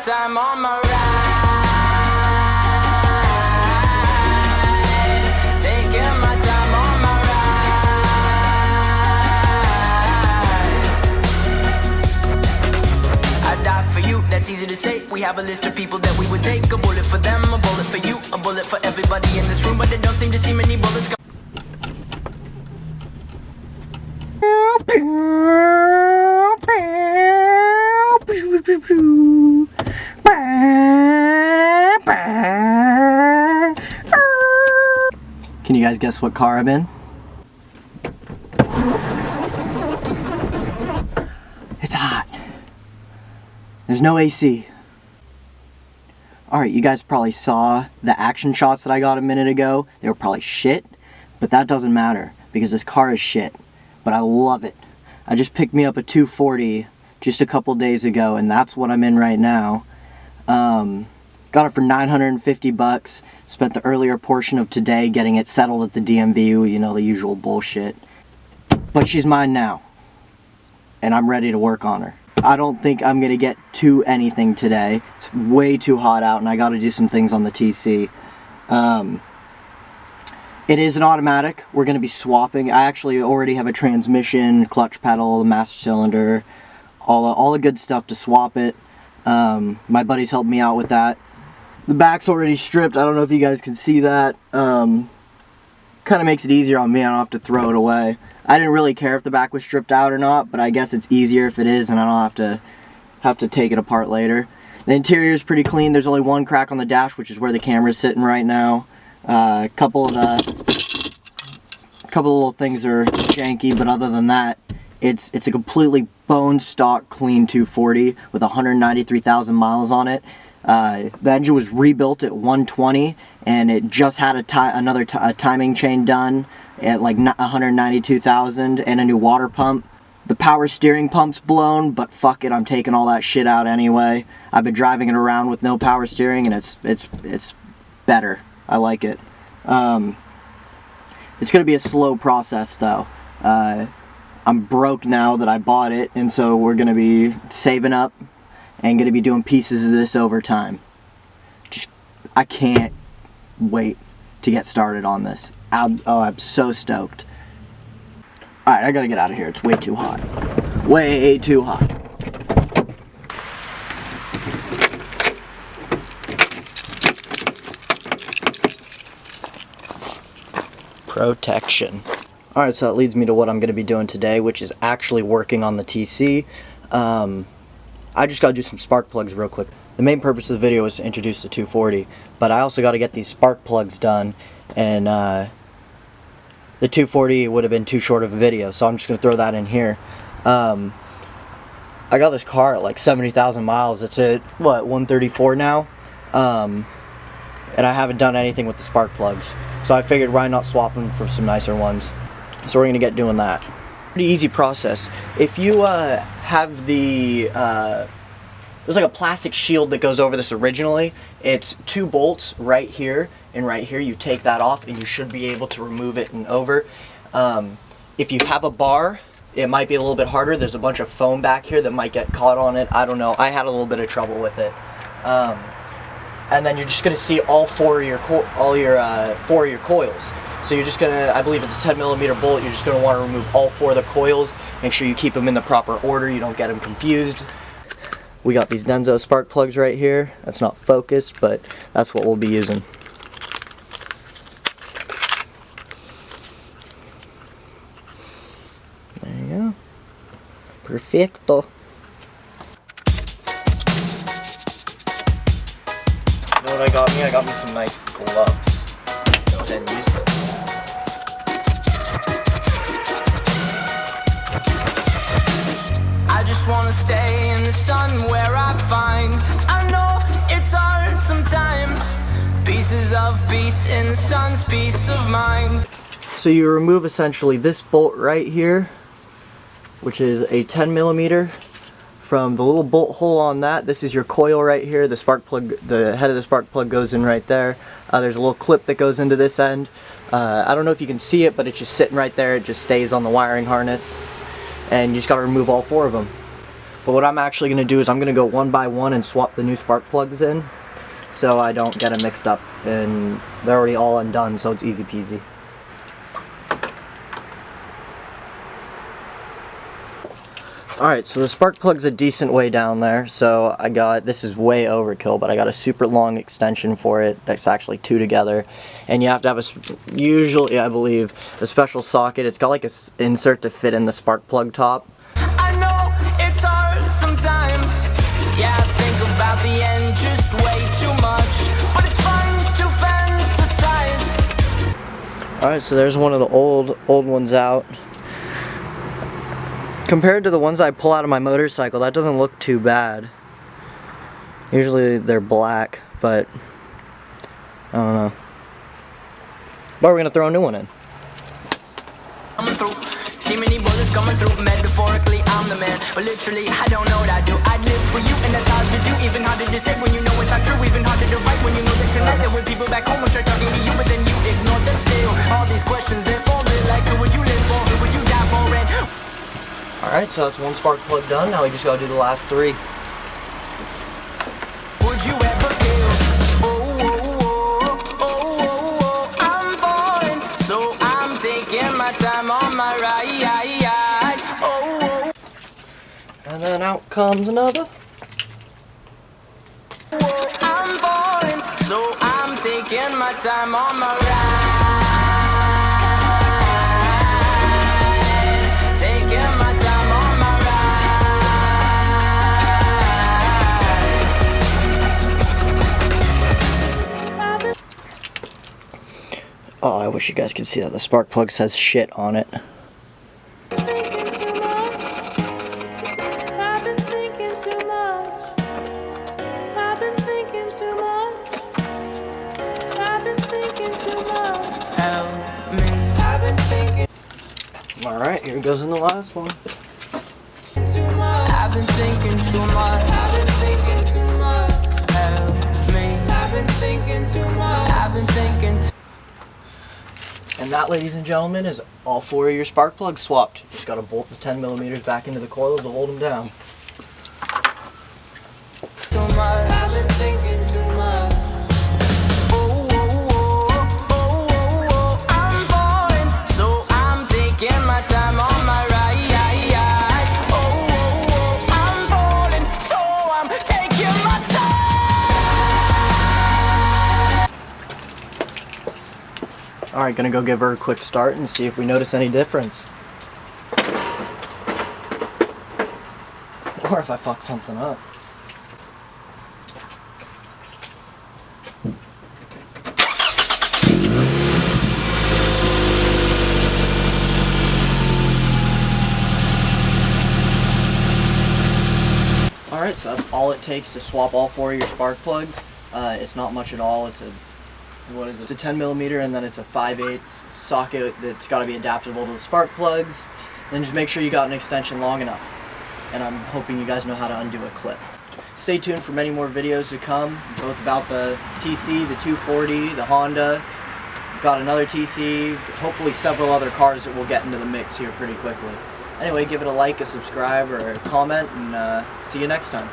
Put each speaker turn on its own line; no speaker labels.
time on my ride. Taking my time on my ride. I die for you, that's easy to say. We have a list of people that we would take. A bullet for them, a bullet for you, a bullet for everybody in this room, but they don't seem to see many bullets go.
Can you guys guess what car I'm in? It's hot. There's no AC. Alright, you guys probably saw the action shots that I got a minute ago. They were probably shit, but that doesn't matter because this car is shit. But I love it. I just picked me up a 240 just a couple days ago, and that's what I'm in right now. Got it for 950 bucks. Spent the earlier portion of today getting it settled at the DMV, you know, the usual bullshit. But she's mine now, and I'm ready to work on her. I don't think I'm gonna get to anything today. It's way too hot out, and I gotta do some things on the TC. It is an automatic. We're gonna be swapping. I actually already have a transmission, clutch pedal, master cylinder, all the good stuff to swap it. My buddies helped me out with that. The back's already stripped. I don't know if you guys can see that. Kind of makes it easier on me. I don't have to throw it away. I didn't really care if the back was stripped out or not, but I guess it's easier if it is, and I don't have to take it apart later. The interior is pretty clean. There's only one crack on the dash, which is where the camera's sitting right now. A couple of little things are janky, but other than that, it's a completely bone stock clean 240 with 193,000 miles on it. The engine was rebuilt at 120, and it just had another timing chain done at like 192,000 and a new water pump. The power steering pump's blown, but fuck it, I'm taking all that shit out anyway. I've been driving it around with no power steering, and it's better. I like it. It's gonna be a slow process though. I'm broke now that I bought it, and so we're gonna be saving up and gonna be doing pieces of this over time. I can't wait to get started on this. I'm so stoked. Alright, I gotta get out of here. It's way too hot. Way too hot. Protection. Alright, so that leads me to what I'm going to be doing today, which is actually working on the TC. I just got to do some spark plugs real quick. The main purpose of the video is to introduce the 240, but I also got to get these spark plugs done, and the 240 would have been too short of a video, so I'm just going to throw that in here. I got this car at like 70,000 miles. It's at, what, 134 now? And I haven't done anything with the spark plugs. So I figured why not swap them for some nicer ones. So we're going to get doing that. Pretty easy process. If you have the... there's like a plastic shield that goes over this originally. It's 2 bolts right here and right here. You take that off and you should be able to remove it and over. If you have a bar, it might be a little bit harder. There's a bunch of foam back here that might get caught on it. I don't know. I had a little bit of trouble with it. And then you're just going to see all four of your coils. So you're just going to, I believe it's a 10mm bolt, you're just going to want to remove all 4 of the coils. Make sure you keep them in the proper order, you don't get them confused. We got these Denso spark plugs right here. That's not focused, but that's what we'll be using. There you go. Perfecto. You know what I got me? I got me some nice gloves. Go ahead and use them.
I just wanna stay in the sun where I find I know it's hard sometimes. Pieces of peace in the sun's peace of mind.
So you remove essentially this bolt right here, which is a 10mm. From the little bolt hole on that, this is your coil right here. The spark plug, the head of the spark plug goes in right there. There's a little clip that goes into this end. I don't know if you can see it, but it's just sitting right there. It just stays on the wiring harness. And you just gotta remove all 4 of them. But what I'm actually going to do is I'm going to go one by one and swap the new spark plugs in, so I don't get them mixed up, and they're already all undone, so it's easy peasy. Alright, so the spark plug's a decent way down there, so I got, this is way overkill, but I got a super long extension for it that's actually two together, and you have to have usually I believe, a special socket. It's got like a insert to fit in the spark plug top.
I know it's hard sometimes. Yeah, I think about the end just way too much, but it's fun to fantasize.
Alright, so there's one of the old ones out. Compared to the ones I pull out of my motorcycle, that doesn't look too bad. Usually they're black, but I don't know. But we're gonna throw a new one in.
Coming through, see many bullets coming through. Metaphorically, I'm the man, but literally, I don't know what I do. I'd live for you, and that's hard to do. Even harder to say when you know it's not true. Even harder to write when you know that tonight there were people back home and try talking to you, but then you ignore them still. All these questions, they're falling like, who would you live for? Who would you die for? And
Alright, so that's one spark plug done. Now we just gotta do the last three.
would you ever kill? I'm falling, so I'm taking my time on my ride.
And then out comes another.
I'm falling, so I'm taking my time on my ride. Taking my time on my ride.
Oh, I wish you guys could see that. The spark plug says shit on it. Alright, here goes in the last one.
I've been thinking too much. I've been thinking too much. Help me. I've been thinking too much. I've been thinking too much.
And that, ladies and gentlemen, is all four of your spark plugs swapped. Just gotta bolt the 10mm back into the coils to hold them down.
I've been thinking too much. I'm falling, so I'm taking my time on my ride. I'm falling, so I'm taking my time.
Alright, gonna go give her a quick start and see if we notice any difference. Or if I fuck something up. Alright, so that's all it takes to swap all four of your spark plugs. It's not much at all. It's a, what is it? It's a 10mm, and then it's a 5/8 socket that's got to be adaptable to the spark plugs. And just make sure you got an extension long enough. And I'm hoping you guys know how to undo a clip. Stay tuned for many more videos to come, both about the TC, the 240, the Honda. Got another TC, hopefully several other cars that will get into the mix here pretty quickly. Anyway, give it a like, a subscribe, or a comment, and see you next time.